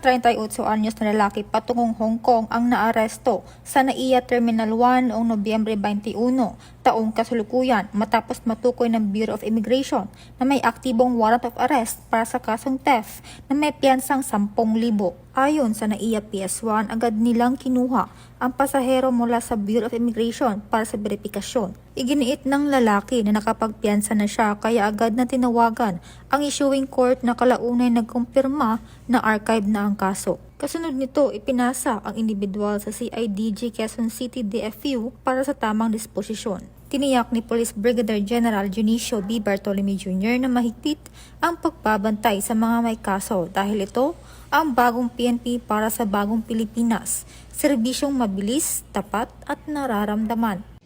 38 anyos na lalaki patungong Hong Kong ang naaresto sa NAIA Terminal 1 noong Nobyembre 21, taong kasalukuyan matapos matukoy ng Bureau of Immigration na may aktibong warrant of arrest para sa kasong theft na may piyansang 10,000. Ayon sa NAIA PS1, agad nilang kinuha ang pasahero mula sa Bureau of Immigration para sa verifikasyon. Iginiit ng lalaki na nakapagpiyansa na siya kaya agad na tinawagan ang issuing court na kalaunay nagkumpirma na archive na ang kaso. Kasunod nito, ipinasa ang individual sa CIDG Quezon City DFU para sa tamang disposisyon. Tiniyak ni Police Brigadier General Junicio B. Bartolome Jr. na mahigpit ang pagbabantay sa mga may kaso dahil ito ang bagong PNP para sa bagong Pilipinas, serbisyong mabilis, tapat at nararamdaman.